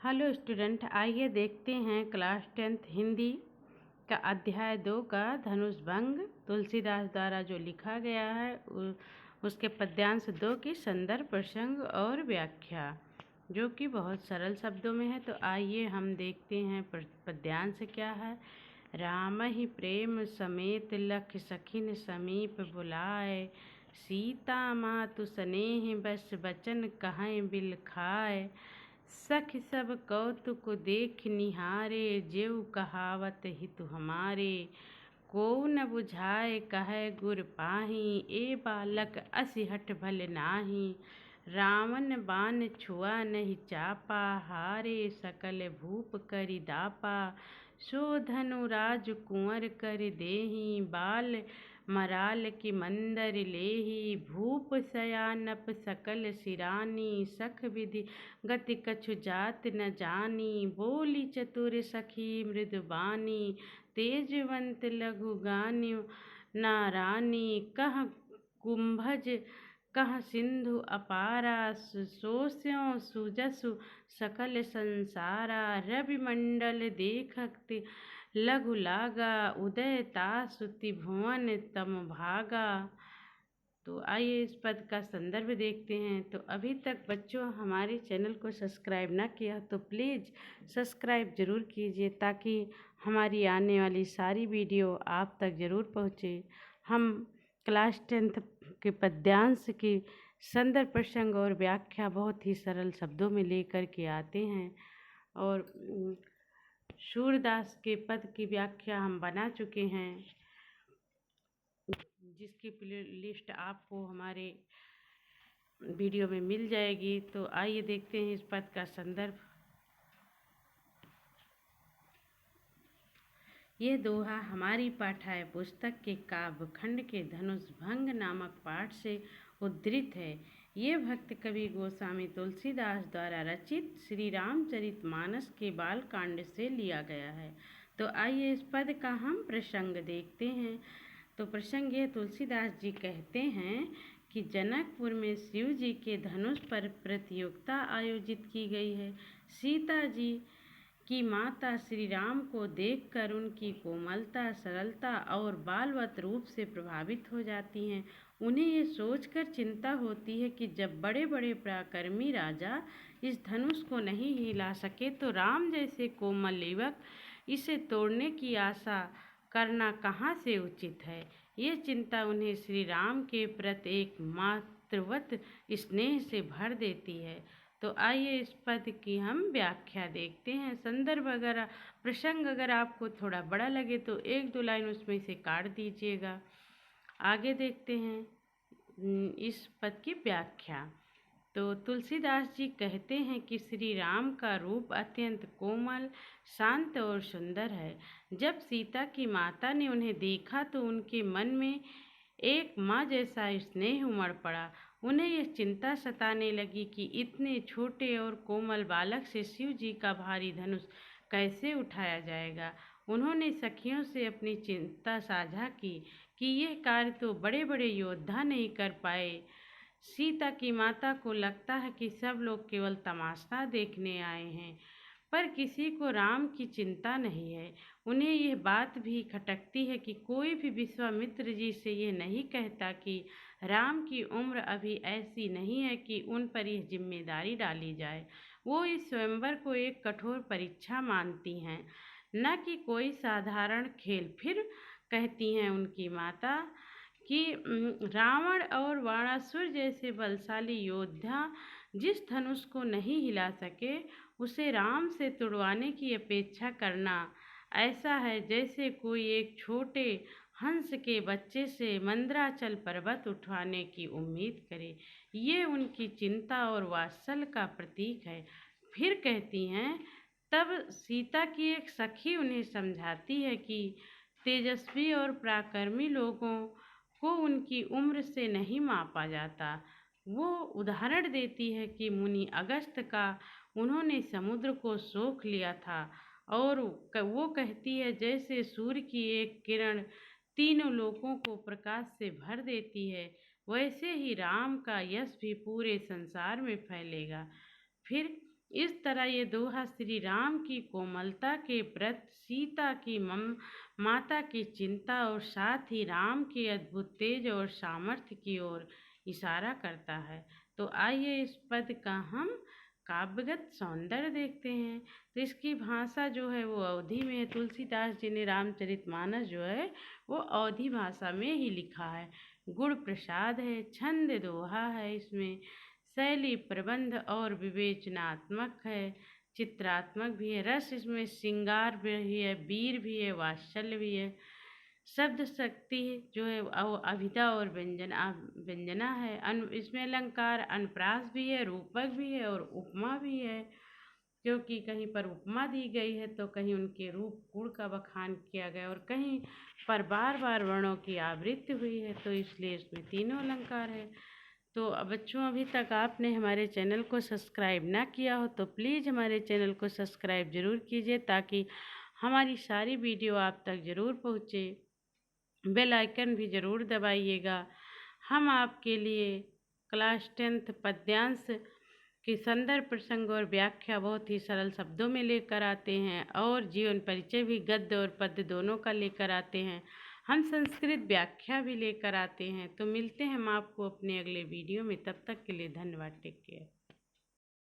Hello student, आइए देखते हैं क्लास 10th हिंदी का अध्याय 2 का धनुष भंग तुलसीदास द्वारा जो लिखा गया है उसके पद्यांश 2 की संदर्भ, प्रसंग और व्याख्या, जो कि बहुत सरल शब्दों में है। तो आइए हम देखते हैं पद्यांश क्या है। राम ही प्रेम समेत लख सखिन समीप बुलाए, सीता मातु स्नेह बस बचन कहें बिल खाए। सखि सब कौतुक देख निहारे, जेऊ कहावत हितु हमारे। को न बुझाए कहे गुर पाही, ए बालक असि हठ भल नाही। रावण बाण छुआ नहीं चापा, हारे सकल भूप करि दापा। सो धनु राज कुंवर कर देहि, बाल मराल की मंदर लेहि। भूप शयानप सकल सिरानी, सख विधि गति कछु जात न जानी। बोली चतुर सखी मृदुबानी, तेजवंत लघु गान्यु नारानी। कह कुंभज कह सिंधु अपारा, सोस्यों सुजसु सकल संसारा। रवि मंडल देखत लघु लागा, उदय तासु त्रिभुवन तम भागा। तो आइए इस पद का संदर्भ देखते हैं। तो अभी तक बच्चों हमारे चैनल को सब्सक्राइब ना किया तो प्लीज़ सब्सक्राइब ज़रूर कीजिए, ताकि हमारी आने वाली सारी वीडियो आप तक ज़रूर पहुँचे। हम क्लास 10th के पद्यांश की संदर्भ, प्रसंग और व्याख्या बहुत ही सरल शब्दों में लेकर के आते हैं। और सूरदास के पद की व्याख्या हम बना चुके हैं, जिसकी प्ले लिस्ट आपको हमारे वीडियो में मिल जाएगी। तो आइए देखते हैं इस पद का संदर्भ। ये दोहा हमारी पाठ्य पुस्तक के काव्य खंड के धनुष भंग नामक पाठ से उद्धृत है। ये भक्त कवि गोस्वामी तुलसीदास द्वारा रचित श्री रामचरितमानस के बालकांड से लिया गया है। तो आइए इस पद का हम प्रसंग देखते हैं। तो प्रसंग ये, तुलसीदास जी कहते हैं कि जनकपुर में शिव जी के धनुष पर प्रतियोगिता आयोजित की गई है। सीता जी की माता श्री राम को देखकर उनकी कोमलता, सरलता और बालवत रूप से प्रभावित हो जाती हैं। उन्हें ये सोचकर चिंता होती है कि जब बड़े बड़े पराक्रमी राजा इस धनुष को नहीं हिला सके, तो राम जैसे कोमल युवक इसे तोड़ने की आशा करना कहाँ से उचित है। ये चिंता उन्हें श्री राम के प्रति एक मातृवत स्नेह से भर देती है। तो आइए इस पद की हम व्याख्या देखते हैं। संदर्भ प्रसंग अगर आपको थोड़ा बड़ा लगे तो 1-2 लाइन उसमें से काट दीजिएगा। आगे देखते हैं इस पद की व्याख्या। तो तुलसीदास जी कहते हैं कि श्री राम का रूप अत्यंत कोमल, शांत और सुंदर है। जब सीता की माता ने उन्हें देखा तो उनके मन में एक माँ जैसा स्नेह उमड़ पड़ा। उन्हें यह चिंता सताने लगी कि इतने छोटे और कोमल बालक से शिव जी का भारी धनुष कैसे उठाया जाएगा। उन्होंने सखियों से अपनी चिंता साझा की कि यह कार्य तो बड़े बड़े योद्धा नहीं कर पाए। सीता की माता को लगता है कि सब लोग केवल तमाशा देखने आए हैं, पर किसी को राम की चिंता नहीं है। उन्हें यह बात भी खटकती है कि कोई भी विश्वामित्र जी से यह नहीं कहता कि राम की उम्र अभी ऐसी नहीं है कि उन पर यह जिम्मेदारी डाली जाए। वो इस स्वयंवर को एक कठोर परीक्षा मानती हैं, न कि कोई साधारण खेल। फिर कहती हैं उनकी माता कि रावण और वाणासुर जैसे बलशाली योद्धा जिस धनुष को नहीं हिला सके, उसे राम से तुड़वाने की अपेक्षा करना ऐसा है जैसे कोई एक छोटे हंस के बच्चे से मंदराचल पर्वत उठाने की उम्मीद करे। ये उनकी चिंता और वात्सल्य का प्रतीक है। फिर कहती हैं, तब सीता की एक सखी उन्हें समझाती है कि तेजस्वी और पराक्रमी लोगों को उनकी उम्र से नहीं मापा जाता। वो उदाहरण देती है कि मुनि अगस्त का उन्होंने समुद्र को सोख लिया था, और वो कहती है जैसे सूर्य की एक किरण तीनों लोकों को प्रकाश से भर देती है, वैसे ही राम का यश भी पूरे संसार में फैलेगा। फिर इस तरह ये दोहा श्री राम की कोमलता के व्रत, सीता की माता की चिंता और साथ ही राम के अद्भुत तेज और सामर्थ्य की ओर इशारा करता है। तो आइए इस पद का हम काव्यगत सौंदर्य देखते हैं। तो इसकी भाषा जो है वो अवधी में है। तुलसीदास जी ने रामचरितमानस जो है वो अवधी भाषा में ही लिखा है। गुण प्रसाद है, छंद दोहा है, इसमें शैली प्रबंध और विवेचनात्मक है, चित्रात्मक भी है, रस इसमें श्रृंगार भी है, वीर भी है, वात्सल्य भी है, शब्द शक्ति जो है अभिधा और व्यंजना है, इसमें अलंकार अनुप्रास भी है, रूपक भी है और उपमा भी है, क्योंकि कहीं पर उपमा दी गई है तो कहीं उनके रूप गुण का बखान किया गया और कहीं पर बार बार वर्णों की आवृत्ति हुई है, तो इसलिए इसमें तीनों अलंकार है। तो बच्चों, अभी तक आपने हमारे चैनल को सब्सक्राइब ना किया हो तो प्लीज़ हमारे चैनल को सब्सक्राइब ज़रूर कीजिए, ताकि हमारी सारी वीडियो आप तक ज़रूर पहुँचे। बेल आइकन भी ज़रूर दबाइएगा। हम आपके लिए क्लास 10th पद्यांश की संदर्भ प्रसंग और व्याख्या बहुत ही सरल शब्दों में लेकर आते हैं और जीवन परिचय भी गद्य और पद्य दोनों का लेकर आते हैं। हम संस्कृत व्याख्या भी लेकर आते हैं। तो मिलते हैं हम आपको अपने अगले वीडियो में, तब तक के लिए धन्यवाद। Take care.